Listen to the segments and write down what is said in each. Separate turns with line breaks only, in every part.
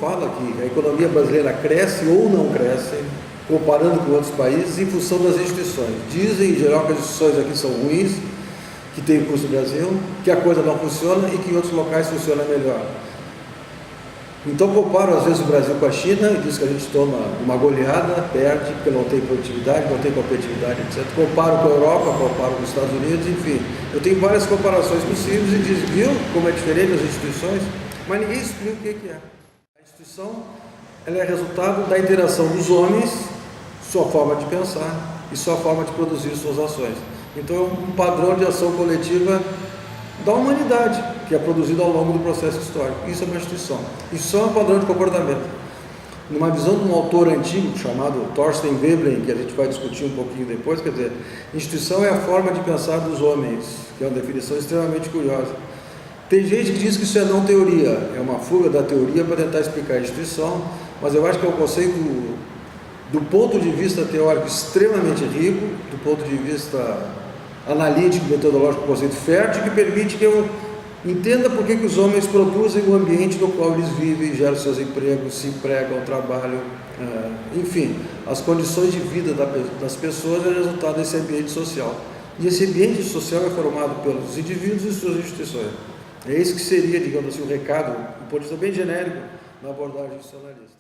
fala que a economia brasileira cresce ou não cresce, comparando com outros países, em função das instituições. Dizem, em geral, que as instituições aqui são ruins, que tem custo no Brasil, que a coisa não funciona e que em outros locais funciona melhor. Então, comparo às vezes o Brasil com a China e diz que a gente toma uma goleada, perde, porque não tem produtividade, não tem competitividade, etc. Comparo com a Europa, comparo com os Estados Unidos, enfim. Eu tenho várias comparações possíveis e diz, viu como é diferente as instituições, mas ninguém explica o que é. A instituição, ela é resultado da interação dos homens, sua forma de pensar e sua forma de produzir suas ações. Então, é um padrão de ação coletiva da humanidade, que é produzido ao longo do processo histórico. Isso é uma instituição. Isso é um padrão de comportamento. Numa visão de um autor antigo, chamado Thorstein Veblen, que a gente vai discutir um pouquinho depois, quer dizer, instituição é a forma de pensar dos homens, que é uma definição extremamente curiosa. Tem gente que diz que isso é não teoria, é uma fuga da teoria para tentar explicar a instituição, mas eu acho que é um conceito, do ponto de vista teórico, extremamente rico, do ponto de vista analítico, metodológico, um conceito fértil, que permite que eu entenda por que os homens produzem o ambiente no qual eles vivem, geram seus empregos, se empregam, trabalham, enfim, as condições de vida das pessoas é resultado desse ambiente social. E esse ambiente social é formado pelos indivíduos e suas instituições. É isso que seria, digamos assim, um recado, um ponto de vista bem genérico, na abordagem institucionalista.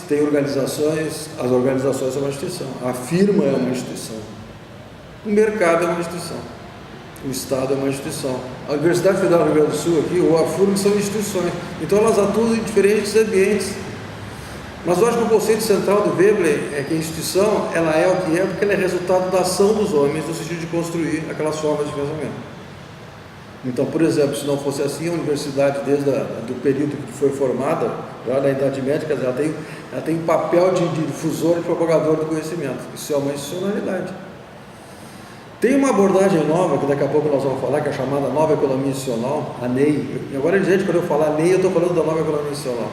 Tem organizações, as organizações são uma instituição, a firma é uma instituição, o mercado é uma instituição, o Estado é uma instituição, a Universidade Federal do Rio Grande do Sul aqui, ou a FURG são instituições, então elas atuam em diferentes ambientes. Mas eu acho que o conceito central do Veblen é que a instituição, ela é o que é porque ela é resultado da ação dos homens no sentido de construir aquelas formas de pensamento. Então, por exemplo, se não fosse assim, a universidade, desde o período que foi formada, já na Idade Média, quer dizer, ela tem um papel de difusor e propagador do conhecimento. Isso é uma institucionalidade. Tem uma abordagem nova, que daqui a pouco nós vamos falar, que é a chamada Nova Economia Institucional, a NEI. E agora, gente, quando eu falar NEI, eu estou falando da Nova Economia Institucional.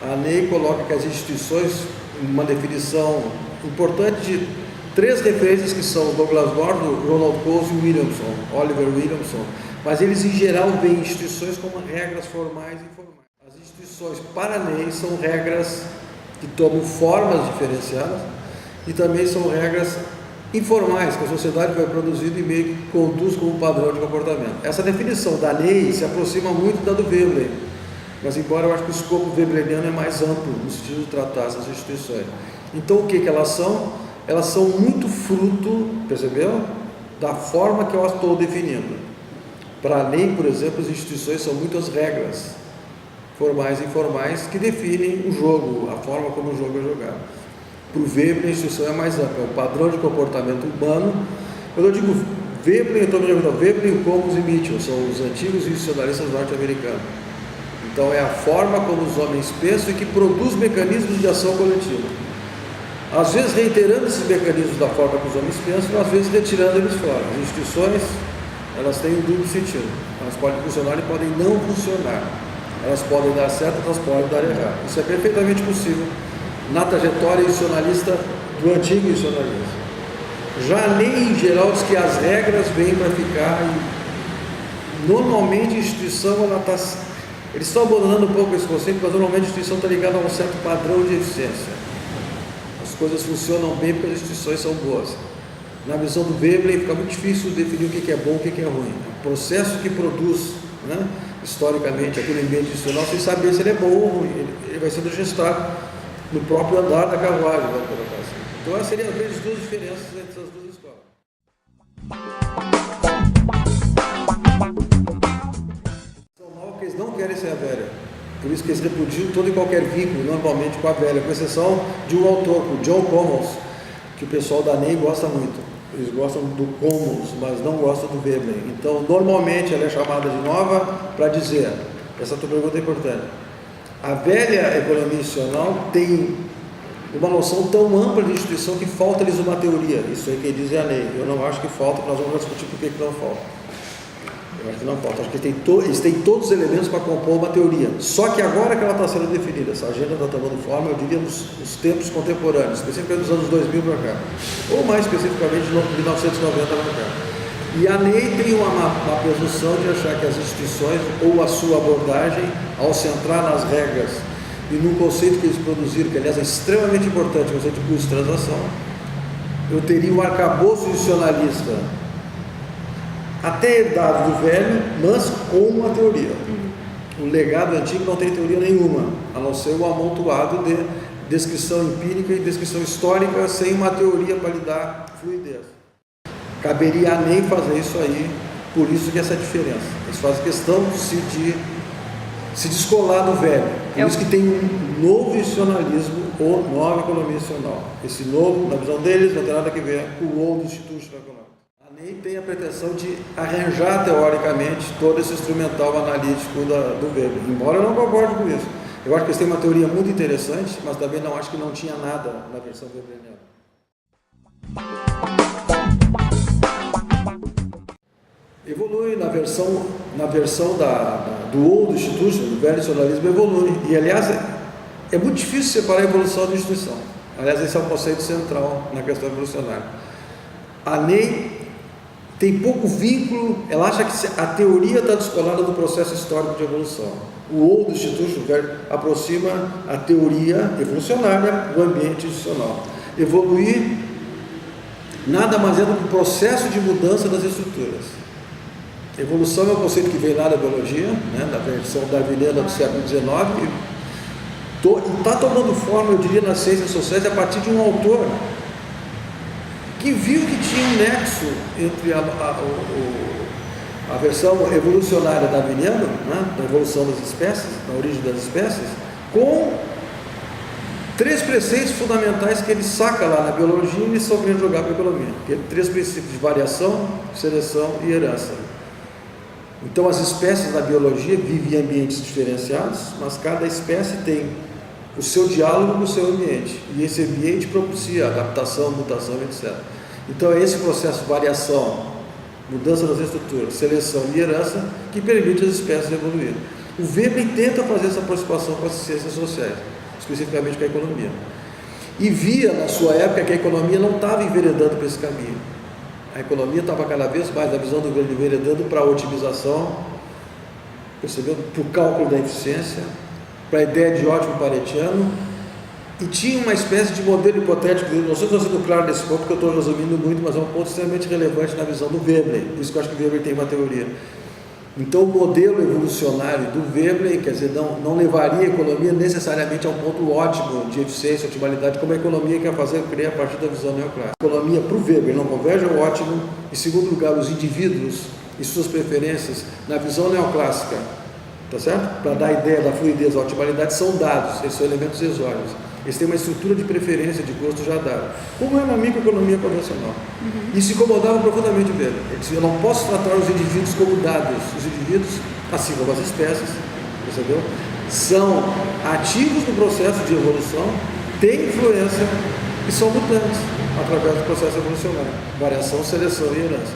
A NEI coloca que as instituições, uma definição importante de 3 referências que são Douglas North, Ronald Coase e Williamson, Oliver Williamson. Mas eles, em geral, veem instituições como regras formais e informais. As instituições, para a NEI, são regras que tomam formas diferenciadas e também são regras informais, que a sociedade vai produzindo e meio que conduz como padrão de comportamento. Essa definição da NEI se aproxima muito da do Veblen, mas embora eu acho que o escopo webleniano é mais amplo no sentido de tratar essas instituições. Então, o que elas são? Elas são muito fruto, percebeu? Da forma que eu estou definindo. Para a NEI, por exemplo, as instituições são muitas regras, formais e informais, que definem o jogo, a forma como o jogo é jogado. Para o Veblen, a instituição é mais ampla, é o padrão de comportamento humano. Quando eu digo Veblen, eu estou me lembrando, Veblen, Combs e Mitchell, são os antigos institucionalistas norte-americanos. Então, é a forma como os homens pensam e que produz mecanismos de ação coletiva. Às vezes, reiterando esses mecanismos da forma que os homens pensam, às vezes, retirando eles fora. As instituições, elas têm um duplo sentido. Elas podem funcionar e podem não funcionar. Elas podem dar certo, elas podem dar errado. Isso é perfeitamente possível na trajetória institucionalista do antigo institucionalismo. Já a lei, em geral, diz que as regras vêm para ficar e normalmente a instituição, eles estão abandonando um pouco esse conceito, mas normalmente a instituição está ligada a um certo padrão de eficiência. As coisas funcionam bem porque as instituições são boas. Na visão do Veblen, fica muito difícil definir o que é bom e o que é ruim. O processo que produz, historicamente, aquele ambiente institucional, sem saber se ele é bom ou ruim, ele vai sendo registrado no próprio andar da carruagem, vamos colocar assim. Então, essas seriam, às vezes, 2 diferenças entre as 2 escolas. São novas porque eles não querem ser a velha. Por isso que eles repudiam todo e qualquer vínculo, normalmente, com a velha, com exceção de um autor, o John Commons, que o pessoal da NEI gosta muito. Eles gostam do Commons, mas não gostam do Veblen. Então, normalmente, ela é chamada de nova para dizer, essa tua pergunta é importante, a velha economia institucional tem uma noção tão ampla de instituição que falta-lhes uma teoria. Isso aí que diz a NEI. Eu não acho que falta, nós vamos discutir por que não falta. Eu acho que não falta. Acho que eles têm todos os elementos para compor uma teoria. Só que agora que ela está sendo definida, essa agenda está tomando forma, eu diria, nos tempos contemporâneos, especificamente dos anos 2000 para cá, ou mais especificamente de 1990 para cá. E a Ney tem uma presunção de achar que as instituições, ou a sua abordagem, ao centrar nas regras e num conceito que eles produziram, que aliás é extremamente importante, o conceito de custo-transação, eu teria um arcabouço institucionalista até herdado do velho, mas com uma teoria. O legado antigo não tem teoria nenhuma, a não ser o amontoado de descrição empírica e descrição histórica sem uma teoria para lhe dar fluidez. Caberia a Ney fazer isso aí, por isso que essa diferença. Eles fazem questão de se descolar do velho. Por isso que tem um novo institucionalismo ou nova economia institucional. Esse novo, na visão deles, não tem nada a ver com o old institutional economics. A Ney tem a pretensão de arranjar teoricamente todo esse instrumental analítico do Weber, embora eu não concorde com isso. Eu acho que eles têm uma teoria muito interessante, mas também não acho que não tinha nada na versão weberiana. Evolui na versão do old institution, do velho institucionalismo, evolui. E, aliás, é muito difícil separar a evolução da instituição. Aliás, esse é o conceito central na questão evolucionária. A Ney tem pouco vínculo, ela acha que a teoria está descolada do processo histórico de evolução. O old institution, o velho, aproxima a teoria evolucionária do ambiente institucional. Evoluir nada mais é do que o processo de mudança das estruturas. Evolução é um conceito que veio lá da biologia, né, da versão darwiniana do século XIX, e está tomando forma, eu diria, nas ciências sociais a partir de um autor que viu que tinha um nexo entre a versão evolucionária darwiniana, né, da evolução das espécies, da origem das espécies, com 3 preceitos fundamentais que ele saca lá na biologia e eles só vêm jogar para a economia. 3 princípios de variação, seleção e herança. Então, as espécies da biologia vivem em ambientes diferenciados, mas cada espécie tem o seu diálogo com o seu ambiente, e esse ambiente propicia adaptação, mutação, etc. Então, é esse processo de variação, mudança das estruturas, seleção e herança que permite as espécies evoluir. O Weber tenta fazer essa aproximação com as ciências sociais, especificamente com a economia, e via na sua época que a economia não estava enveredando para esse caminho. A economia estava cada vez mais, na visão do governo, enveredando para a otimização, percebeu? Para o cálculo da eficiência, para a ideia de ótimo paretiano, e tinha uma espécie de modelo hipotético. Não sei se estou sendo claro nesse ponto, porque eu estou resumindo muito, mas é um ponto extremamente relevante na visão do Weber, por isso que eu acho que o Weber tem uma teoria. Então, o modelo evolucionário do Weber, quer dizer, não levaria a economia necessariamente a um ponto ótimo de eficiência, otimalidade, como a economia quer fazer, criar a partir da visão neoclássica. A economia, para o Weber, não converge ao ótimo. Em segundo lugar, os indivíduos e suas preferências, na visão neoclássica, tá certo? Para dar a ideia da fluidez, a otimalidade, são dados, eles são elementos exógenos. Eles têm uma estrutura de preferência, de gosto já dada, como é na microeconomia convencional. Isso incomodava profundamente o Weber. Ele disse: eu não posso tratar os indivíduos como dados. Os indivíduos, assim como as espécies, percebeu? São ativos no processo de evolução, têm influência e são mutantes através do processo evolucionário, variação, seleção e herança.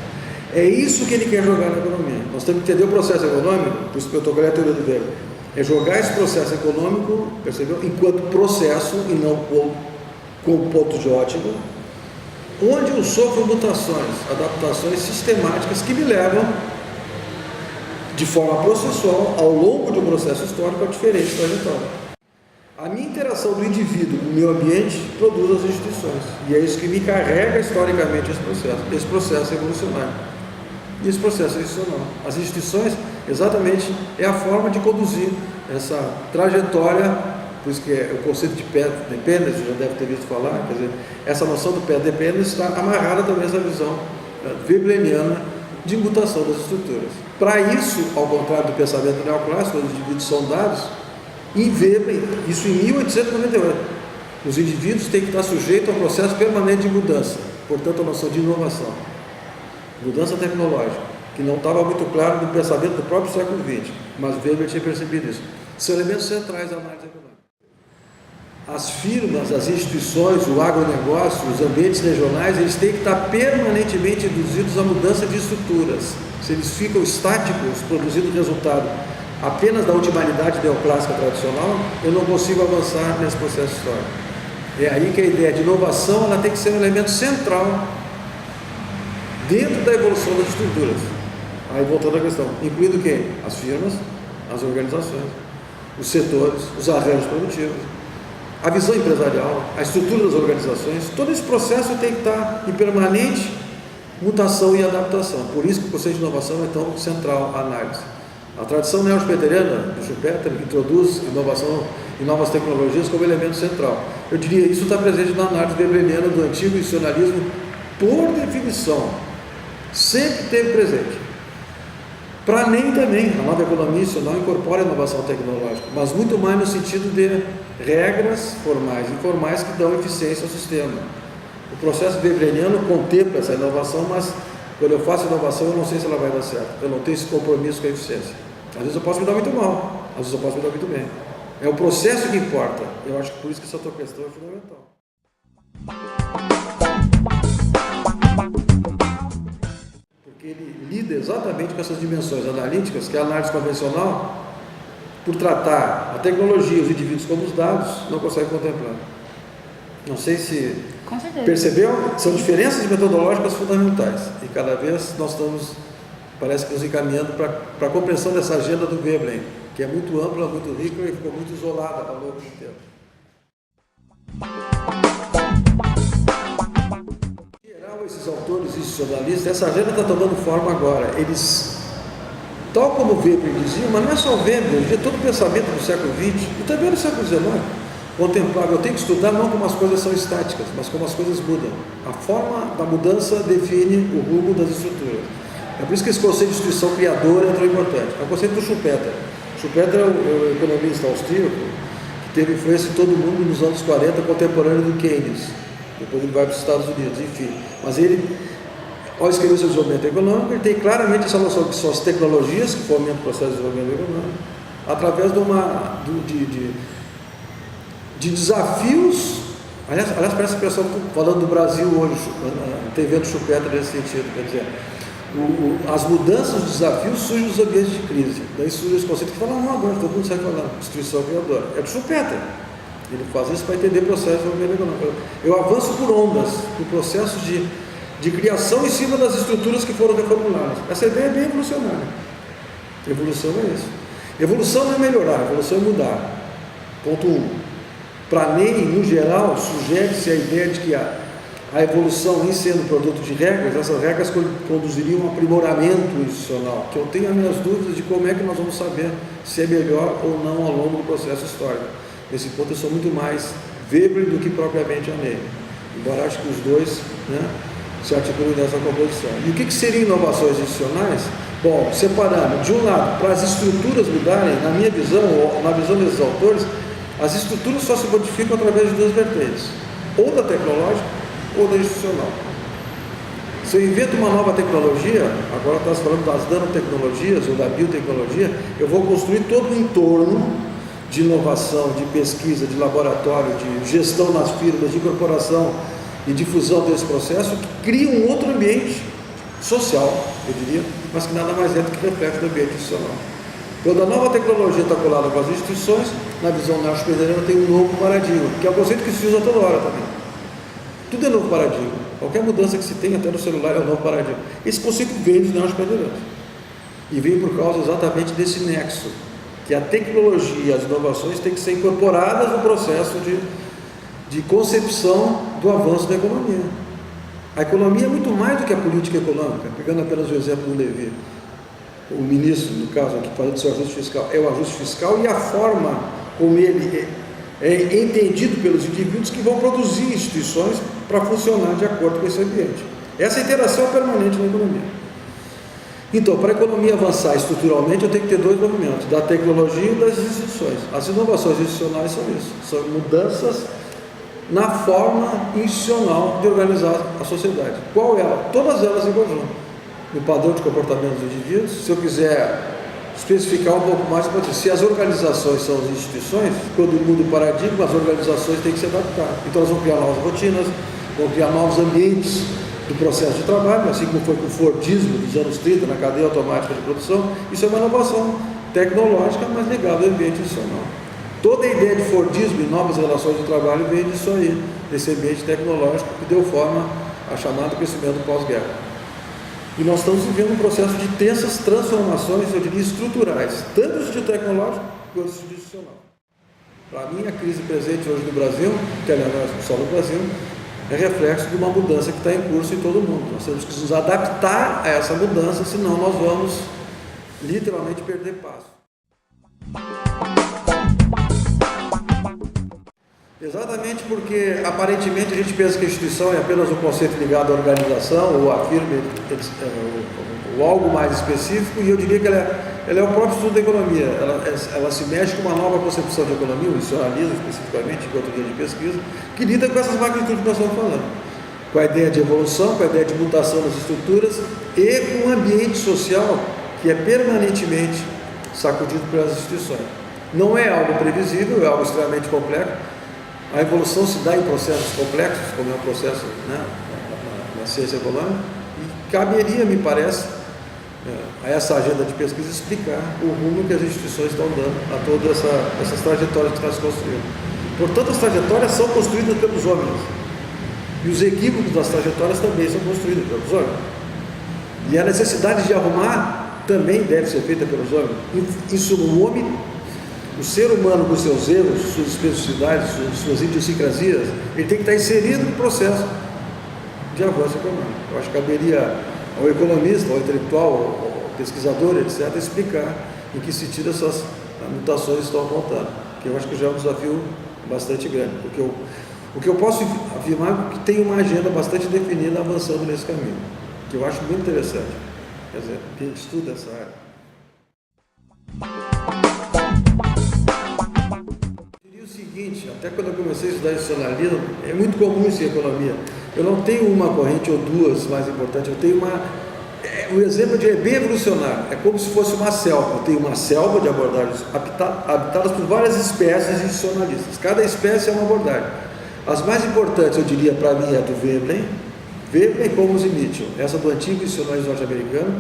É isso que ele quer jogar na economia. Nós temos que entender o processo econômico, por isso que eu estou com a teoria do Weber. É jogar esse processo econômico, percebeu? Enquanto processo e não como ponto de ótimo, onde eu sofro mutações, adaptações sistemáticas que me levam, de forma processual, ao longo de um processo histórico, a diferentes trajetórias. A minha interação do indivíduo com o meio ambiente produz as instituições, e é isso que me carrega historicamente esse processo evolucionário. E esse processo institucional. As instituições, exatamente, é a forma de conduzir essa trajetória, por isso que é o conceito de path dependence, já deve ter visto falar, quer dizer, essa noção do path dependence está amarrada também nessa visão weberiana de mutação das estruturas. Para isso, ao contrário do pensamento neoclássico, os indivíduos são dados, em Weber, isso em 1898, os indivíduos têm que estar sujeitos a um processo permanente de mudança, portanto, a noção de inovação. Mudança tecnológica, que não estava muito claro no pensamento do próprio século XX, mas Weber tinha percebido isso. São elementos centrais da análise econômica. As firmas, as instituições, o agronegócio, os ambientes regionais, eles têm que estar permanentemente induzidos à mudança de estruturas. se eles ficam estáticos, produzindo resultado apenas da ultimalidade neoclássica tradicional, eu não consigo avançar nesse processo histórico. É aí que a ideia de inovação ela tem que ser um elemento central dentro da evolução das estruturas. Aí voltando à questão, incluindo o quê? As firmas, as organizações, os setores, os arranjos produtivos, a visão empresarial, a estrutura das organizações, todo esse processo tem que estar em permanente mutação e adaptação. Por isso que o conceito de inovação é tão central à análise. A tradição neo-schumpeteriana do Schumpeter introduz inovação e novas tecnologias como elemento central. Eu diria isso está presente na análise weberiana do antigo institucionalismo, por definição, sempre teve presente. Para mim também, a nova economia institucional incorpora a inovação tecnológica, mas muito mais no sentido de regras formais e informais que dão eficiência ao sistema. O processo weberiano contempla essa inovação, mas quando eu faço inovação eu não sei se ela vai dar certo, eu não tenho esse compromisso com a eficiência. Às vezes eu posso me dar muito mal, às vezes eu posso me dar muito bem. É o processo que importa. Eu acho que por isso que essa tua questão é fundamental. Porque ele lida exatamente com essas dimensões analíticas que a análise convencional, por tratar a tecnologia, os indivíduos como os dados, não consegue contemplar. Não sei se percebeu, são diferenças metodológicas fundamentais e cada vez nós estamos, parece que nos encaminhando para a compreensão dessa agenda do Veblen, que é muito ampla, muito rica e ficou muito isolada ao longo do tempo. Em geral, esses autores institucionalistas, essa agenda está tomando forma agora. Eles, tal como o Veblen dizia, mas não é só o Veblen, todo o pensamento do século XX e também do século XIX, contemplável. Eu tenho que estudar não como as coisas são estáticas, mas como as coisas mudam. A forma da mudança define o rumo das estruturas. É por isso que esse conceito de instituição criadora é tão importante. É o conceito do Schumpeter. Schumpeter é o economista austríaco que teve influência em todo mundo nos anos 40, contemporâneo do Keynes. Depois ele vai para os Estados Unidos, enfim. Mas ele, ao escrever seu desenvolvimento econômico, ele tem claramente essa noção que são as tecnologias que fomentam o processo de desenvolvimento econômico, através de desafios. Aliás, parece que o pessoal está falando do Brasil hoje, tem vendo Schumpeter nesse sentido, quer dizer, as mudanças, os desafios surgem nos ambientes de crise. Daí surge esse conceito que fala, não, agora todo mundo sai falando, destruição criadora. É do Schumpeter. Ele faz isso para entender o processo de desenvolvimento econômico. Eu avanço por ondas, no processo de criação em cima das estruturas que foram reformuladas. Essa ideia é bem evolucionária. Evolução é isso. Evolução não é melhorar, evolução é mudar. Ponto 1. Para Ney, no geral, sugere-se a ideia de que a evolução, em sendo produto de regras, essas regras conduziriam a um aprimoramento institucional, que eu tenho as minhas dúvidas de como é que nós vamos saber se é melhor ou não ao longo do processo histórico. Nesse ponto eu sou muito mais Weber do que propriamente a Ney, embora acho que os dois, né, se articulam nessa composição. E o que seriam inovações institucionais? Bom, separando, de um lado, para as estruturas mudarem, na minha visão, ou na visão desses autores, as estruturas só se modificam através de duas vertentes, ou da tecnológica ou da institucional. Se eu invento uma nova tecnologia, agora está se falando das nanotecnologias ou da biotecnologia, eu vou construir todo um entorno de inovação, de pesquisa, de laboratório, de gestão nas firmas, de incorporação e difusão desse processo, que cria um outro ambiente social, eu diria, mas que nada mais é do que reflete do ambiente institucional. Quando a nova tecnologia está colada com as instituições, na visão neo-schumpeteriana tem um novo paradigma, que é o conceito que se usa toda hora também. Tudo é novo paradigma. Qualquer mudança que se tem até no celular é um novo paradigma. Esse conceito vem dos neo-schumpeterianos. E vem por causa exatamente desse nexo, que a tecnologia e as inovações têm que ser incorporadas no processo de concepção do avanço da economia. A economia é muito mais do que a política econômica, pegando apenas o exemplo do Levy. O ministro, no caso aqui, falando do seu ajuste fiscal, é o ajuste fiscal e a forma como ele é entendido pelos indivíduos que vão produzir instituições para funcionar de acordo com esse ambiente. Essa interação é permanente na economia. Então, para a economia avançar estruturalmente, eu tenho que ter dois movimentos, da tecnologia e das instituições. As inovações institucionais são isso, são mudanças na forma institucional de organizar a sociedade. Qual ela? Todas elas em conjunto. No padrão de comportamento dos indivíduos. Se eu quiser especificar um pouco mais, pode dizer, se as organizações são as instituições, quando muda o paradigma, as organizações têm que se adaptar. Então elas vão criar novas rotinas, vão criar novos ambientes do processo de trabalho, assim como foi com o Fordismo dos anos 30, na cadeia automática de produção. Isso é uma inovação tecnológica, mas ligada ao ambiente institucional. Toda a ideia de Fordismo e novas relações de trabalho veio disso aí, desse ambiente tecnológico que deu forma ao chamado crescimento pós-guerra. E nós estamos vivendo um processo de tensas transformações, eu diria, estruturais, tanto no sentido tecnológico quanto no sentido institucional. Para mim, a crise presente hoje no Brasil, que aliás não é só no Brasil, é reflexo de uma mudança que está em curso em todo o mundo. Nós temos que nos adaptar a essa mudança, senão nós vamos literalmente perder passo. Exatamente porque aparentemente a gente pensa que a instituição é apenas um conceito ligado à organização ou à firma ou algo mais específico, e eu diria que ela é o próprio estudo da economia. Ela se mexe com uma nova concepção de economia, o institucionalismo especificamente, enquanto linha de pesquisa, que lida com essas magnitudes que nós estamos falando, com a ideia de evolução, com a ideia de mutação das estruturas e com um ambiente social que é permanentemente sacudido pelas instituições. Não é algo previsível, é algo extremamente complexo. A evolução se dá em processos complexos, como é o processo, né, na ciência econômica, e caberia, me parece, a essa agenda de pesquisa explicar o rumo que as instituições estão dando a todas essas trajetórias que estão se construindo. Portanto, as trajetórias são construídas pelos homens, e os equívocos das trajetórias também são construídos pelos homens. E a necessidade de arrumar também deve ser feita pelos homens. Isso no homem. O ser humano, com seus erros, suas especificidades, suas idiosincrasias, ele tem que estar inserido no processo de avanço econômico. Eu acho que caberia ao economista, ao intelectual, ao pesquisador, etc., explicar em que sentido essas mutações estão apontando, que eu acho que já é um desafio bastante grande, porque o que eu posso afirmar é que tem uma agenda bastante definida avançando nesse caminho, que eu acho muito interessante, quer dizer, quem estuda essa área. Até quando eu comecei a estudar institucionalismo, é muito comum isso em economia. Eu não tenho uma corrente ou duas mais importantes, eu tenho o exemplo é bem evolucionário, é como se fosse uma selva. Eu tenho uma selva de abordagens habitadas por várias espécies institucionalistas. Cada espécie é uma abordagem. As mais importantes, eu diria, para mim, é a do Veblen, Commons e Mitchell, essa do antigo institucionalismo norte-americano,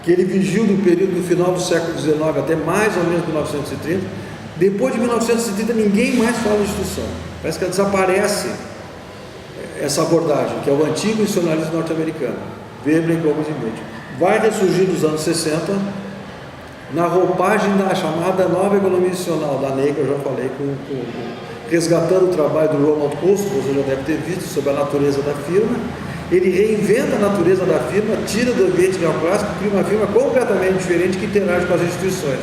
que ele vigiu do período do final do século XIX até mais ou menos 1930. Depois de 1930, ninguém mais fala de instituição. Parece que desaparece essa abordagem, que é o antigo institucionalismo norte-americano, Veblen, Commons e Mitchell. Vai ressurgir nos anos 60, na roupagem da chamada nova economia institucional, da Ney, que eu já falei, resgatando o trabalho do Ronald Coase, que você já deve ter visto, sobre a natureza da firma. Ele reinventa a natureza da firma, tira do ambiente neoclássico, cria uma firma completamente diferente que interage com as instituições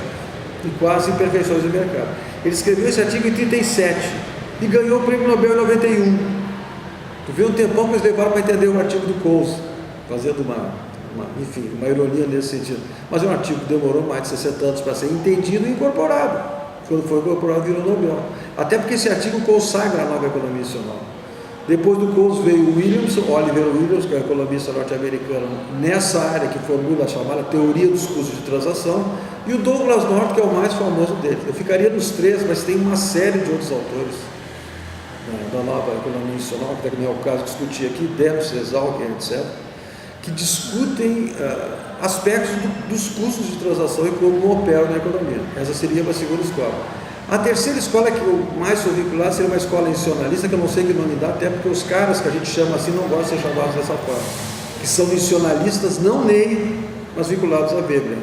e com as imperfeições do mercado. Ele escreveu esse artigo em 37 e ganhou o prêmio Nobel em 91. Tu vê um tempão que eles levaram para entender o artigo do Coase, fazendo uma ironia nesse sentido. Mas é um artigo que demorou mais de 60 anos para ser entendido e incorporado. Quando foi incorporado, virou Nobel. Até porque esse artigo consagra a nova economia institucional. Depois do Coase veio o Oliver Williams, que é um economista norte-americano, nessa área que formula a chamada teoria dos custos de transação, e o Douglas North, que é o mais famoso deles. Eu ficaria nos três, mas tem uma série de outros autores da nova economia institucional, que não é o caso de discutir aqui, Dempsey, Zalker, etc., que discutem aspectos dos custos de transação e como operam na economia. Essa seria uma segunda escola. A terceira escola que eu mais sou vinculado seria uma escola institucionalista, que eu não sei que nome dá, até porque os caras que a gente chama assim não gostam de ser chamados dessa forma, que são institucionalistas, não Ney, mas vinculados a Veblen.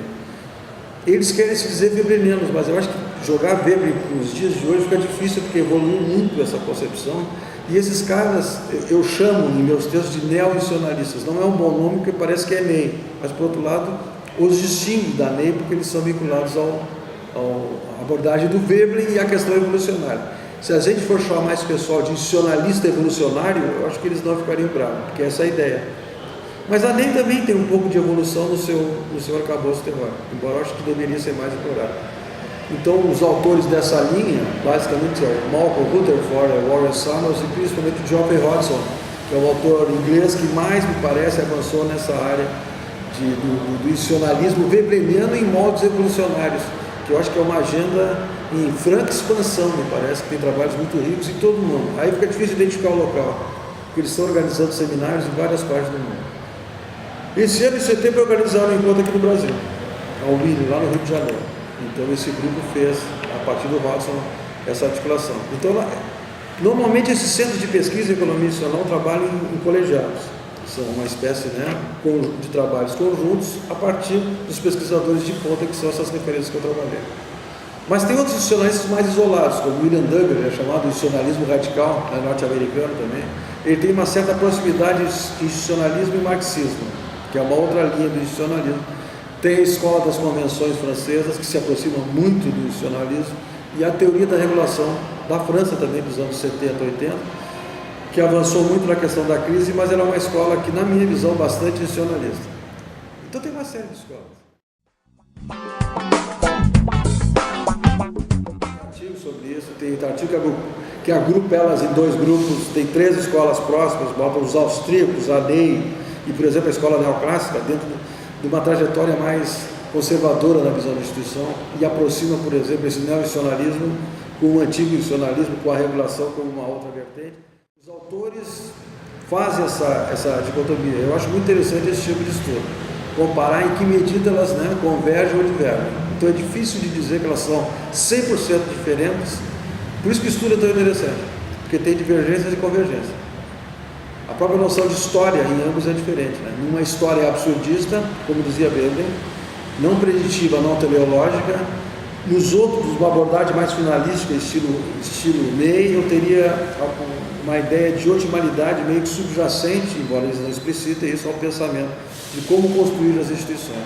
Eles querem se dizer weblenianos, mas eu acho que jogar Veblen nos dias de hoje fica difícil, porque evoluiu muito essa concepção, e esses caras, eu chamo em meus textos de neo-institucionalistas. Não é um bom nome, porque parece que é Ney, mas por outro lado, os distingue da Ney, porque eles são vinculados à abordagem do Veblen e à questão evolucionária. Se a gente for chamar esse pessoal de institucionalista evolucionário, eu acho que eles não ficariam bravos, porque essa é a ideia. Mas a Ney também tem um pouco de evolução no seu arcabouço teórico, embora eu acho que deveria ser mais explorado. Então, os autores dessa linha, basicamente, é o Malcolm Rutherford, Warren Summers e principalmente o Geoffrey Hodgson, que é o autor inglês que mais, me parece, avançou nessa área do institucionalismo webleniano em moldes evolucionários, que eu acho que é uma agenda em franca expansão, me parece, que tem trabalhos muito ricos em todo o mundo. Aí fica difícil identificar o local. porque eles estão organizando seminários em várias partes do mundo. Esse ano, em setembro, organizaram um encontro aqui no Brasil, ao Willi, lá no Rio de Janeiro. Então, esse grupo fez, a partir do Watson, essa articulação. Então, normalmente, esses centros de pesquisa em economia institucional trabalham em colegiados. São uma espécie, né, de trabalhos conjuntos a partir dos pesquisadores de ponta, que são essas referências que eu trabalhei. Mas tem outros institucionalistas mais isolados, como William Duggar, chamado institucionalismo radical, norte-americano também. Ele tem uma certa proximidade entre institucionalismo e marxismo, que é uma outra linha do institucionalismo. Tem a escola das convenções francesas, que se aproxima muito do institucionalismo, e a teoria da regulação da França também, dos anos 70, 80, que avançou muito na questão da crise, mas era uma escola que, na minha visão, bastante institucionalista. Então tem uma série de escolas. Tem artigo sobre isso, tem artigo que agrupa elas em dois grupos, tem 3 escolas próximas, botam os austríacos, a Ney e, por exemplo, a escola neoclássica, dentro de uma trajetória mais conservadora na visão da instituição, e aproxima, por exemplo, esse neo-institucionalismo com o antigo institucionalismo, com a regulação como uma outra vertente. Os autores fazem essa dicotomia. Eu acho muito interessante esse tipo de estudo, comparar em que medida elas, né, convergem ou divergem. Então é difícil de dizer que elas são 100% diferentes, por isso que o estudo é tão interessante, porque tem divergências e convergências. A própria noção de história em ambos é diferente, né? Numa história absurdista, como dizia Bebel, não preditiva, não teleológica. Nos outros, uma abordagem mais finalística, estilo Ney, eu teria uma ideia de otimalidade meio que subjacente, embora eles não explicitem isso, ao pensamento de como construir as instituições.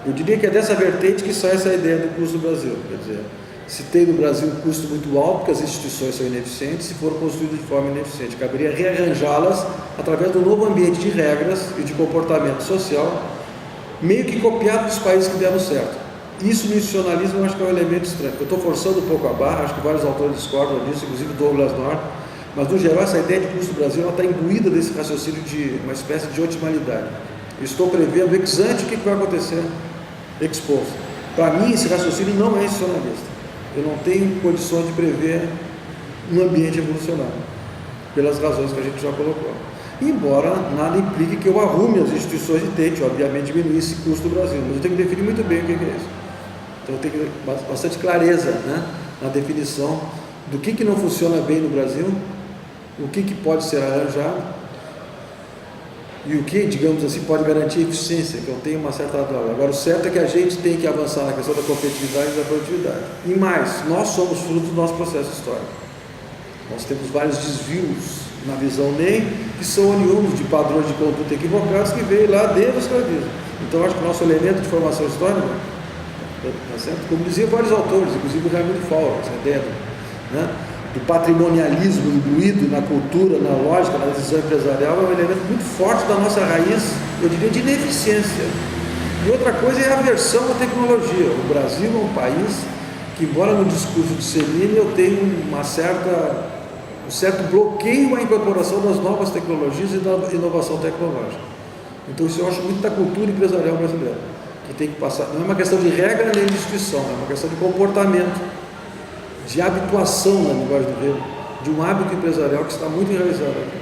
Eu diria que é dessa vertente que sai essa ideia do custo do Brasil. Quer dizer, se tem no Brasil um custo muito alto, porque as instituições são ineficientes, se foram construídas de forma ineficiente, caberia rearranjá-las através do novo ambiente de regras e de comportamento social, meio que copiado dos países que deram certo. Isso no institucionalismo eu acho que é um elemento estranho. Eu estou forçando um pouco a barra, acho que vários autores discordam disso, inclusive Douglas North, mas no geral essa ideia de custo do Brasil está imbuída desse raciocínio de uma espécie de otimalidade. Eu estou prevendo ex ante o que vai acontecer ex post. Para mim esse raciocínio não é institucionalista. Eu não tenho condições de prever um ambiente evolucionário, pelas razões que a gente já colocou. Embora nada implique que eu arrume as instituições e tente, obviamente, diminuir esse custo do Brasil, mas eu tenho que definir muito bem o que é isso. Então eu tenho que ter bastante clareza, né, na definição do que não funciona bem no Brasil, o que pode ser arranjado e o que, digamos assim, pode garantir eficiência, que eu tenho uma certa dúvida. Agora, o certo é que a gente tem que avançar na questão da competitividade e da produtividade. E mais, nós somos fruto do nosso processo histórico. Nós temos vários desvios na visão Ney, que são oriundos de padrões de conduta equivocados que veio lá desde o escravismo. Então, acho que o nosso elemento de formação histórica, tá certo? Como diziam vários autores, inclusive o Raimundo Faura, essa ideia do patrimonialismo imbuído na cultura, na lógica, na decisão empresarial, é um elemento muito forte da nossa raiz, eu diria, de ineficiência. E outra coisa é a aversão à tecnologia. O Brasil é um país que, embora no discurso dissemine, eu tenho um certo bloqueio à incorporação das novas tecnologias e da inovação tecnológica. Então isso eu acho muito da cultura empresarial brasileira, que tem que passar, não é uma questão de regra nem de instituição, é uma questão de comportamento, de habituação na linguagem do rei, de um hábito empresarial que está muito enraizado aqui.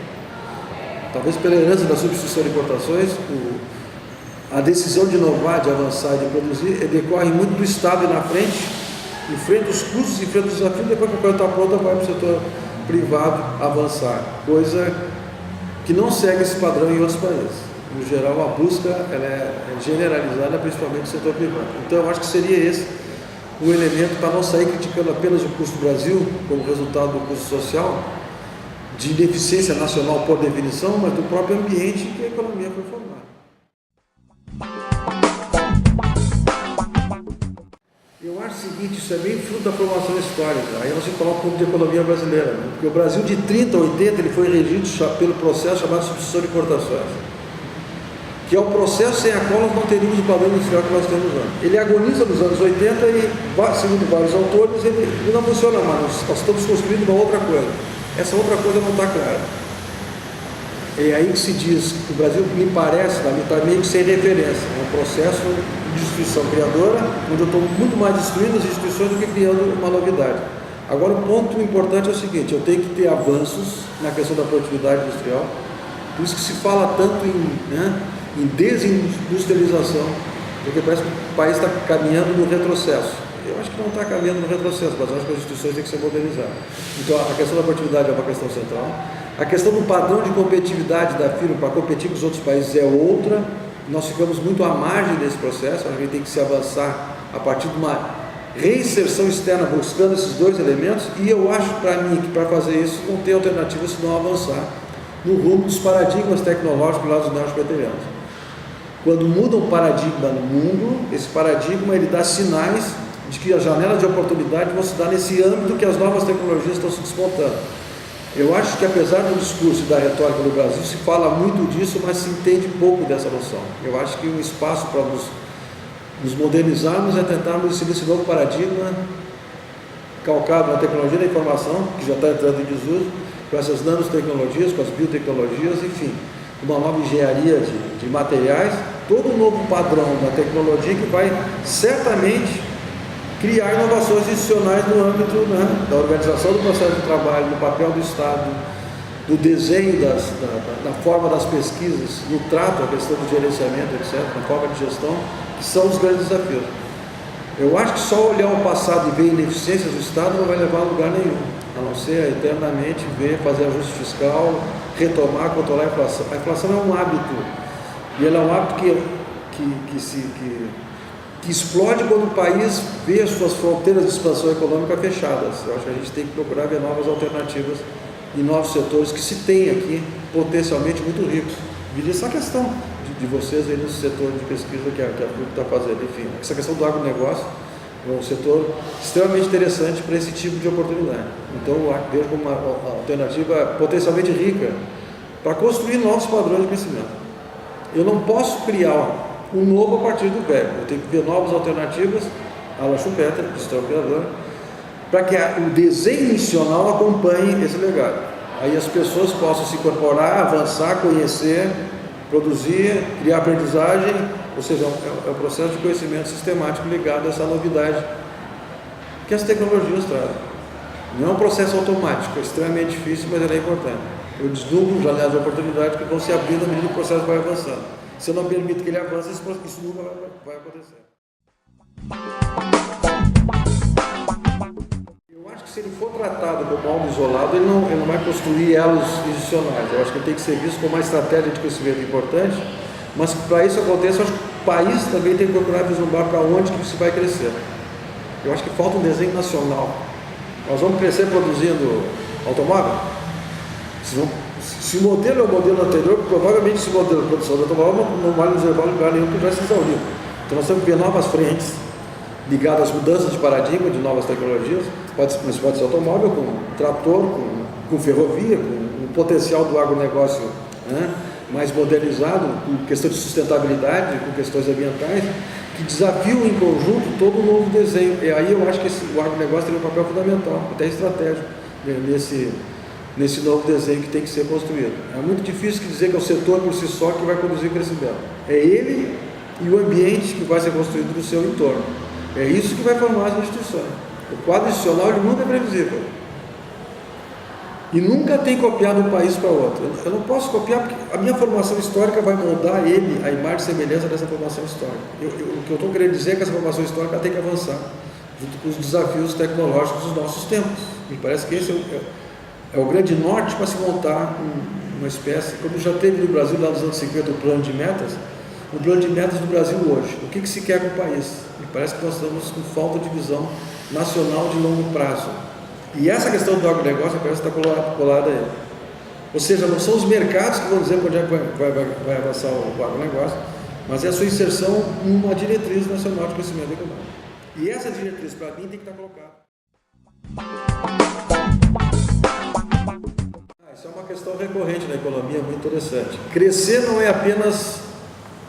Talvez pela herança da substituição de importações, a decisão de inovar, de avançar e de produzir decorre muito do Estado ir na frente, enfrenta os custos, enfrenta os desafios, depois que a coisa está pronta, vai para o setor privado avançar, coisa que não segue esse padrão em outros países. No geral, a busca ela é generalizada, principalmente no setor privado. Então, eu acho que seria esse o elemento para não sair criticando apenas o custo do Brasil, como resultado do custo social, de ineficiência nacional por definição, mas do próprio ambiente que a economia foi formada. Eu acho o seguinte, isso é bem fruto da formação histórica. Aí você coloca o ponto de economia brasileira, né? Porque o Brasil de 30 a 80 ele foi regido pelo processo chamado substituição de importações, que é o processo sem a qual nós não teríamos o padrão industrial que nós temos hoje. Ele agoniza nos anos 80 e, segundo vários autores, ele não funciona mais. Nós estamos construindo uma outra coisa. Essa outra coisa não está clara. É aí que se diz que o Brasil, me parece, está meio que sem referência. É um processo de destruição criadora, onde eu estou muito mais destruindo as instituições do que criando uma novidade. Agora, o ponto importante é o seguinte: eu tenho que ter avanços na questão da produtividade industrial, por isso que se fala tanto em desindustrialização, porque parece que o país está caminhando no retrocesso. Eu acho que não está caminhando no retrocesso, mas acho que as instituições têm que ser modernizadas. Então, a questão da produtividade é uma questão central. A questão do padrão de competitividade da firma para competir com os outros países é outra. Nós ficamos muito à margem desse processo, a gente tem que se avançar a partir de uma reinserção externa, buscando esses dois elementos, e eu acho para mim que para fazer isso não tem alternativa senão avançar no rumo dos paradigmas tecnológicos lá dos neopreterianos. Quando muda um paradigma no mundo, esse paradigma ele dá sinais de que as janelas de oportunidade vão se dar nesse âmbito que as novas tecnologias estão se despontando. Eu acho que apesar do discurso e da retórica do Brasil se fala muito disso, mas se entende pouco dessa noção. Eu acho que um espaço para nos modernizarmos é tentarmos inserir esse novo paradigma calcado na tecnologia da informação, que já está entrando em desuso, com essas nanotecnologias, com as biotecnologias, enfim, uma nova engenharia de materiais, todo um novo padrão da tecnologia que vai certamente criar inovações institucionais no âmbito da organização do processo de trabalho, do papel do Estado, do desenho da forma das pesquisas, no trato, a questão do gerenciamento, etc., na forma de gestão, que são os grandes desafios. Eu acho que só olhar o passado e ver ineficiências do Estado não vai levar a lugar nenhum, a não ser eternamente fazer ajuste fiscal, retomar, controlar a inflação. A inflação é um hábito, e ela é um hábito que explode quando o país vê as suas fronteiras de expansão econômica fechadas. Eu acho que a gente tem que procurar ver novas alternativas em novos setores que se tem aqui, potencialmente muito ricos. Viria essa questão de vocês aí nesse setor de pesquisa que a PUC está fazendo. Enfim, essa questão do agronegócio é um setor extremamente interessante para esse tipo de oportunidade. Então, eu vejo como uma alternativa potencialmente rica para construir novos padrões de crescimento. Eu não posso criar um novo a partir do velho. Eu tenho que ver novas alternativas, à la Schumpeter, gestão criadora, para que o desenho institucional acompanhe esse legado. Aí as pessoas possam se incorporar, avançar, conhecer, produzir, criar aprendizagem, ou seja, é um processo de conhecimento sistemático ligado a essa novidade que as tecnologias trazem. Não é um processo automático, é extremamente difícil, mas ele é importante. Eu deslumbro janelas de oportunidade que vão se abrindo à medida que o processo vai avançando. Se eu não permito que ele avance, isso nunca vai acontecer. Eu acho que se ele for tratado como algo isolado, ele não vai construir elos institucionais. Eu acho que ele tem que ser visto como uma estratégia de crescimento importante, mas para isso aconteça, eu acho que o país também tem que procurar vislumbrar para onde que se vai crescer. Eu acho que falta um desenho nacional. Nós vamos crescer produzindo automóvel? Se o modelo é o modelo anterior, provavelmente esse modelo de produção do automóvel não vai nos levar a lugar nenhum que já se exauriu. Então nós temos que ver novas frentes ligadas às mudanças de paradigma, de novas tecnologias. Pode ser automóvel, com trator, com ferrovia, com o potencial do agronegócio mais modernizado, com questão de sustentabilidade, com questões ambientais, que desafiam em conjunto todo um novo desenho. E aí eu acho que o agronegócio tem um papel fundamental, até estratégico, nesse novo desenho que tem que ser construído. É muito difícil dizer que é o setor por si só que vai conduzir o crescimento. É ele e o ambiente que vai ser construído no seu entorno. É isso que vai formar as instituições. O quadro institucional ele nunca é previsível. E nunca tem copiado um país para outro. Eu não posso copiar porque a minha formação histórica vai moldar ele, a imagem e semelhança dessa formação histórica. O que eu estou querendo dizer é que essa formação histórica tem que avançar junto com os desafios tecnológicos dos nossos tempos. Me parece que esse é o grande norte para se montar uma espécie, como já teve no Brasil lá nos anos 50 o plano de metas do Brasil hoje. O que se quer com o país? Me parece que nós estamos com falta de visão nacional de longo prazo. E essa questão do agronegócio parece que está colada aí. Ou seja, não são os mercados que vão dizer onde é que vai avançar o agronegócio, mas é a sua inserção numa diretriz nacional de crescimento econômico. E essa diretriz, para mim, tem que estar colocada. Isso é uma questão recorrente na economia, muito interessante. Crescer não é apenas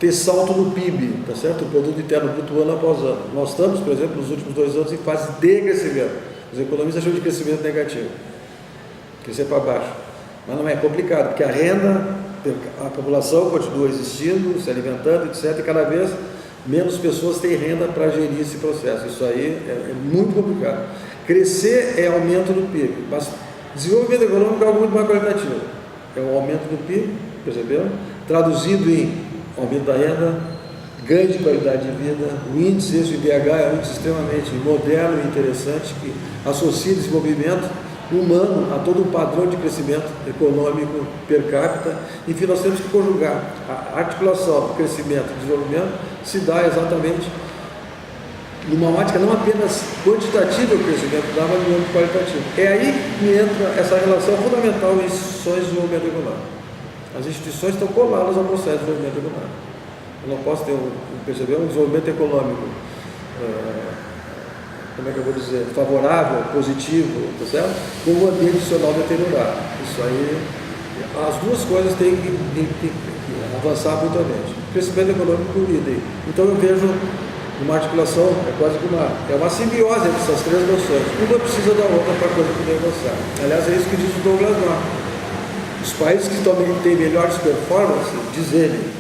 ter salto no PIB, tá certo? O produto interno bruto ano após ano. Nós estamos, por exemplo, nos últimos 2 anos em fase de crescimento. Os economistas chamam de crescimento negativo, crescer para baixo. Mas não é complicado, porque a renda, a população continua existindo, se alimentando, etc. E cada vez menos pessoas têm renda para gerir esse processo. Isso aí é muito complicado. Crescer é aumento do PIB, mas desenvolvimento econômico é algo muito mais qualitativo. É o aumento do PIB, perceberam? Traduzido em aumento da renda, ganho de qualidade de vida. O índice, esse IDH, é um índice extremamente moderno e interessante que associa desenvolvimento humano a todo um padrão de crescimento econômico per capita. Enfim, nós temos que conjugar a articulação do crescimento e desenvolvimento se dá exatamente numa ótica não apenas quantitativa do crescimento, mas no âmbito qualitativo. É aí que entra essa relação fundamental em instituições de desenvolvimento econômico. As instituições estão coladas ao processo de desenvolvimento econômico. Eu não posso ter um desenvolvimento econômico como é que eu vou dizer, favorável, positivo, tá certo? Com o ambiente institucional deteriorado. Isso aí, as duas coisas têm que avançar mutuamente. Crescimento econômico e idem. Então eu vejo uma articulação, é quase que uma simbiose entre essas três noções. Uma precisa da outra para a coisa poder avançar. Aliás, é isso que diz o Douglas North. Os países que têm melhores performances, diz ele,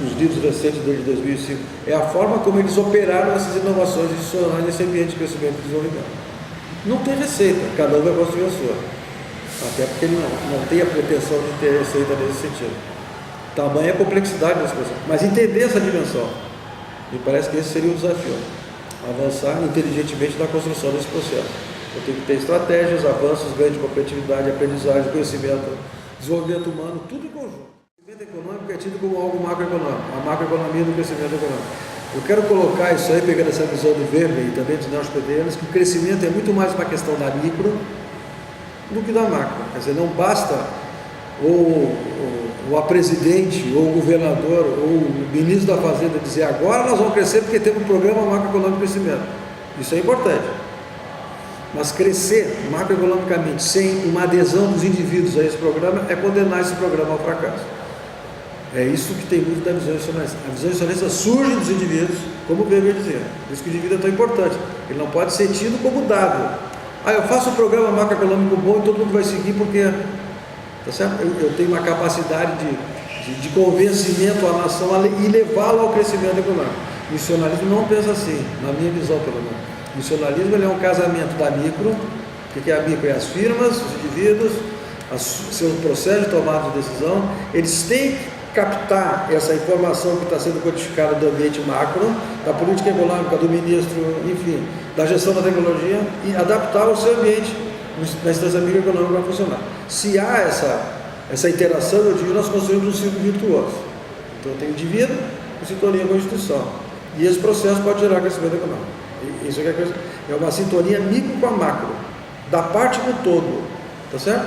nos livros recentes dele de 2005, é a forma como eles operaram essas inovações institucionais nesse ambiente de crescimento e desenvolvimento. Não tem receita, cada um vai construir a sua. Até porque ele não tem a pretensão de ter receita nesse sentido. Tamanha a complexidade dessa coisa. Mas entender essa dimensão, me parece que esse seria o desafio. Avançar inteligentemente na construção desse processo. Eu tenho que ter estratégias, avanços, ganho de competitividade, aprendizagem, conhecimento, desenvolvimento humano, tudo em conjunto. O crescimento econômico é tido como algo macroeconômico, a macroeconomia do crescimento econômico. Eu quero colocar isso aí, pegando essa visão do Weber e também dos neopedeiros, que o crescimento é muito mais uma questão da micro do que da macro. Quer dizer, não basta a presidente, ou o governador, ou o ministro da Fazenda dizer agora nós vamos crescer porque temos um programa macroeconômico de crescimento. Isso é importante. Mas crescer macroeconomicamente sem uma adesão dos indivíduos a esse programa é condenar esse programa ao fracasso. É isso que tem muito da visão institucionalista. A visão institucionalista surge dos indivíduos, como o Weber dizia. Por isso que o indivíduo é tão importante. Ele não pode ser tido como dado. Eu faço um programa macroeconômico bom e todo mundo vai seguir porque, tá certo? Eu tenho uma capacidade de convencimento à nação e levá-la ao crescimento econômico. O institucionalismo não pensa assim, na minha visão pelo menos. O institucionalismo é um casamento da micro. O que é a micro? É as firmas, os indivíduos, seu processo de tomada de decisão. Eles têm que captar essa informação que está sendo codificada do ambiente macro, da política econômica, do ministro, enfim, da gestão da tecnologia e adaptar ao seu ambiente na instância microeconômica para funcionar. Se há essa interação, eu digo, nós construímos um ciclo virtuoso. Então eu tenho indivíduo em sintonia com a instituição. E esse processo pode gerar crescimento econômico. Isso é uma sintonia micro com a macro, da parte do todo, tá certo?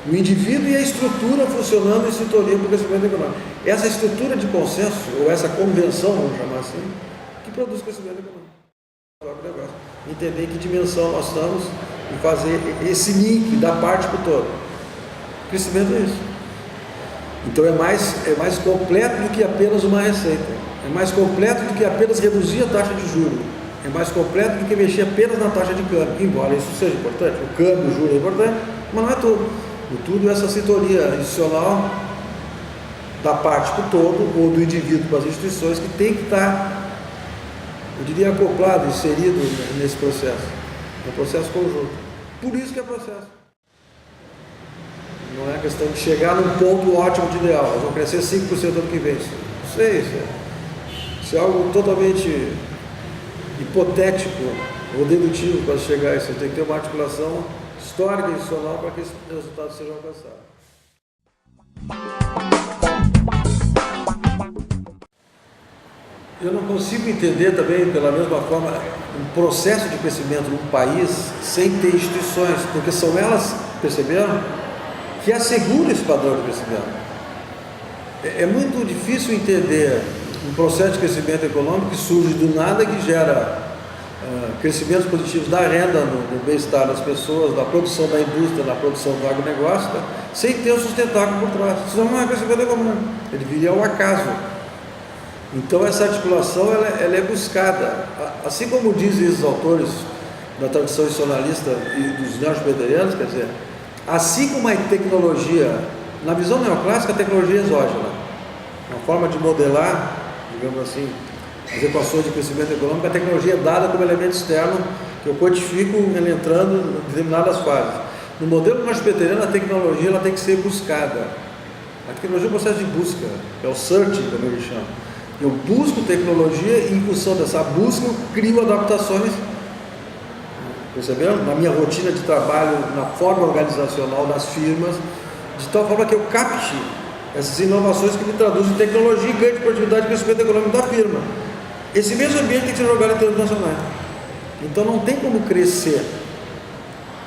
O indivíduo e a estrutura funcionando em sintonia com o crescimento econômico. Essa estrutura de consenso, ou essa convenção, vamos chamar assim, que produz crescimento econômico. Entender em que dimensão nós estamos e fazer esse link da parte para o todo. O crescimento é isso. Então é mais completo do que apenas uma receita. É mais completo do que apenas reduzir a taxa de juros. É mais completo do que mexer apenas na taxa de câmbio. Embora isso seja importante, o câmbio, o juro é importante, mas não é tudo. O tudo é essa sintonia institucional da parte para o todo, ou do indivíduo para as instituições, que tem que estar, eu diria, acoplado, inserido nesse processo. É um processo conjunto. Por isso que é processo. Não é questão de chegar num ponto ótimo de ideal. Nós vamos crescer 5% ano que vem. Isso é algo totalmente hipotético ou dedutivo para chegar a isso. Tem que ter uma articulação histórica e institucional para que esses resultados sejam alcançados. Eu não consigo entender também, pela mesma forma, um processo de crescimento num país sem ter instituições, porque são elas, perceberam, que asseguram esse padrão de crescimento. É muito difícil entender um processo de crescimento econômico que surge do nada e que gera crescimentos positivos da renda, no bem-estar das pessoas, na produção da indústria, na produção do agronegócio, tá? Sem ter o sustentáculo por trás. Isso não é crescimento econômico, ele viria ao acaso. Então essa articulação ela é buscada, assim como dizem os autores da tradição institucionalista e dos neopederianos, quer dizer, assim como a tecnologia, na visão neoclássica, a tecnologia é exógena, uma forma de modelar, digamos assim, as equações de crescimento econômico, a tecnologia é dada como elemento externo que eu codifico ele entrando em determinadas fases. No modelo marspeteriano, a tecnologia ela tem que ser buscada. A tecnologia é um processo de busca, é o searching, como ele chama. Eu busco tecnologia e, em função dessa busca, eu crio adaptações, percebeu? Na minha rotina de trabalho, na forma organizacional das firmas, de tal forma que eu capte essas inovações que me traduzem em tecnologia e ganho de produtividade e crescimento econômico da firma. Esse mesmo ambiente tem que ser jogado em termos nacionais. Então não tem como crescer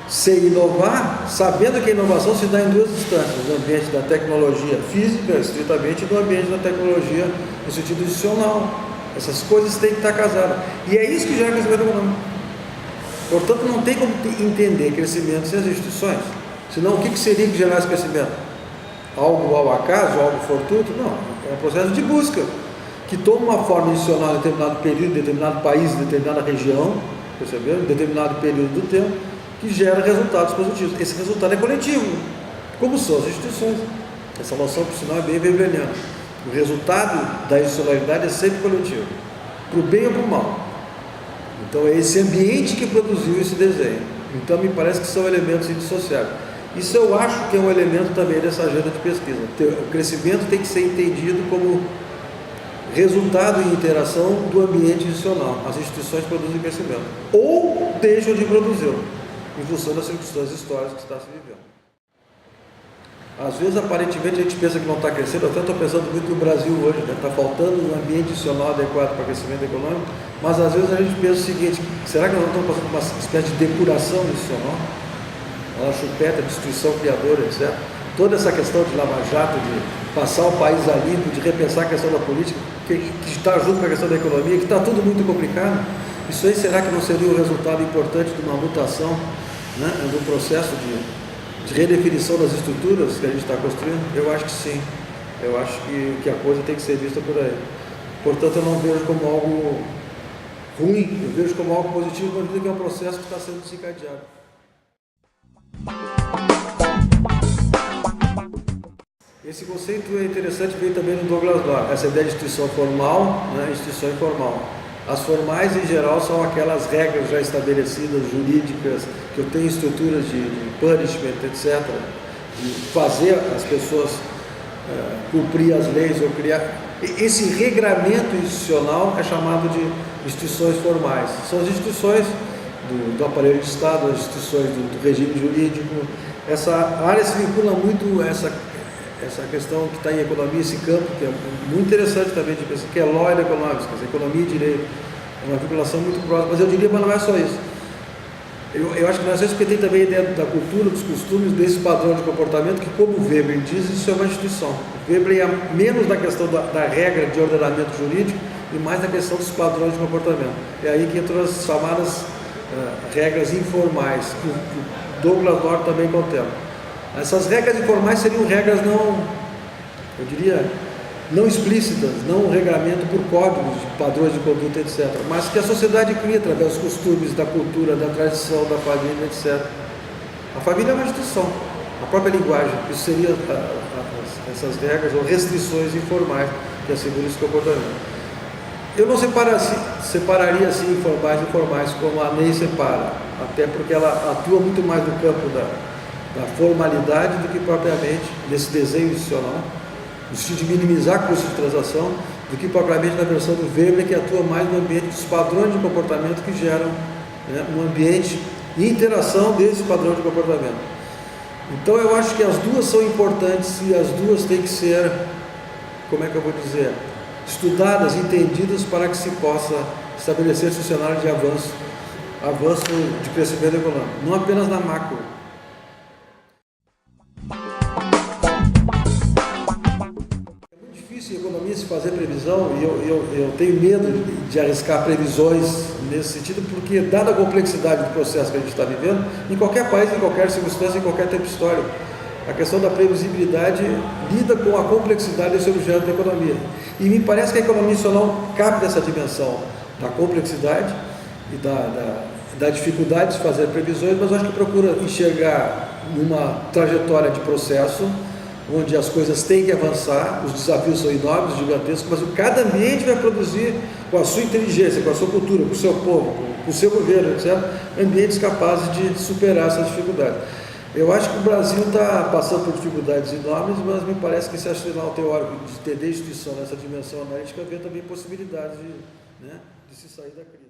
sem inovar, sabendo que a inovação se dá em duas instâncias: no ambiente da tecnologia física, estritamente, e no ambiente da tecnologia no sentido institucional. Essas coisas têm que estar casadas. E é isso que gera crescimento econômico. Portanto, não tem como entender crescimento sem as instituições. Senão, o que seria que gerasse crescimento? Algo ao acaso, algo fortuito? Não, é um processo de busca, que toma uma forma institucional em determinado período, em determinado país, em determinada região, percebeu? Em determinado período do tempo, que gera resultados positivos. Esse resultado é coletivo, como são as instituições. Essa noção, por sinal, é bem weberiana. O resultado da institucionalidade é sempre coletivo, para o bem ou para o mal. Então é esse ambiente que produziu esse desenho. Então me parece que são elementos indissociáveis. Isso eu acho que é um elemento também dessa agenda de pesquisa. O crescimento tem que ser entendido como resultado e interação do ambiente institucional. As instituições produzem crescimento, ou deixam de produzi-lo, em função das circunstâncias históricas que está se vivendo. Às vezes, aparentemente, a gente pensa que não está crescendo. Eu até estou pensando muito no Brasil hoje, né? Está faltando um ambiente institucional adequado para crescimento econômico, mas às vezes a gente pensa o seguinte: será que nós não estamos passando por uma espécie de depuração institucional? Uma chupeta, destruição criadora, etc. Toda essa questão de Lava Jato, de passar o país a limpo, de repensar a questão da política, que está junto com a questão da economia, que está tudo muito complicado. Isso aí, será que não seria um resultado importante de uma mutação, né, do processo de redefinição das estruturas que a gente está construindo? Eu acho que sim. Eu acho que a coisa tem que ser vista por aí. Portanto, eu não vejo como algo ruim, eu vejo como algo positivo, porque é um processo que está sendo desencadeado. Esse conceito é interessante, veio também no Douglas North, essa ideia de instituição formal, né, e instituição informal. As formais, em geral, são aquelas regras já estabelecidas, jurídicas, que eu tenho estruturas de punishment, etc., de fazer as pessoas cumprir as leis ou criar. Esse regramento institucional é chamado de instituições formais. São as instituições do aparelho de Estado, as instituições do regime jurídico. Essa área se vincula muito a essa questão que está em economia, esse campo, que é muito interessante também de pensar, que é law and economics, quer dizer, economia e direito. É uma vinculação muito próxima, mas eu diria, mas não é só isso. Eu acho que nós vezes tem também a ideia da cultura, dos costumes, desse padrão de comportamento, que, como Weber diz, isso é uma instituição. Weber ia menos da questão da regra de ordenamento jurídico e mais da questão dos padrões de comportamento. É aí que entram as chamadas regras informais, que o Douglas North também contempla. Essas regras informais seriam regras não, eu diria, não explícitas, não um regramento por códigos, padrões de conduta, etc., mas que a sociedade cria através dos costumes, da cultura, da tradição, da família, etc. A família é uma instituição, a própria linguagem, isso seria essas regras ou restrições informais que asseguram esse comportamento. Eu não separaria assim informais e informais como a lei separa, até porque ela atua muito mais no campo da formalidade do que propriamente nesse desenho institucional, no sentido de minimizar custos de transação, do que propriamente na versão do Weber, que atua mais no ambiente dos padrões de comportamento que geram, né, um ambiente de interação desse padrão de comportamento. Então eu acho que as duas são importantes e as duas têm que ser, como é que eu vou dizer, estudadas, entendidas, para que se possa estabelecer esse cenário de avanço de crescimento econômico, não apenas na macro. Em economia se fazer previsão, e eu tenho medo de arriscar previsões nesse sentido, porque dada a complexidade do processo que a gente está vivendo, em qualquer país, em qualquer circunstância, em qualquer tempo histórico, a questão da previsibilidade lida com a complexidade desse objeto da economia. E me parece que a economia institucional capta essa dimensão da complexidade e da dificuldade de se fazer previsões, mas eu acho que procura enxergar numa trajetória de processo onde as coisas têm que avançar, os desafios são enormes, gigantescos, mas cada ambiente vai produzir com a sua inteligência, com a sua cultura, com o seu povo, com o seu governo, etc., ambientes capazes de superar essas dificuldades. Eu acho que o Brasil está passando por dificuldades enormes, mas me parece que esse arsenal teórico de ter destituição nessa dimensão analítica vê também possibilidades de se sair da crise.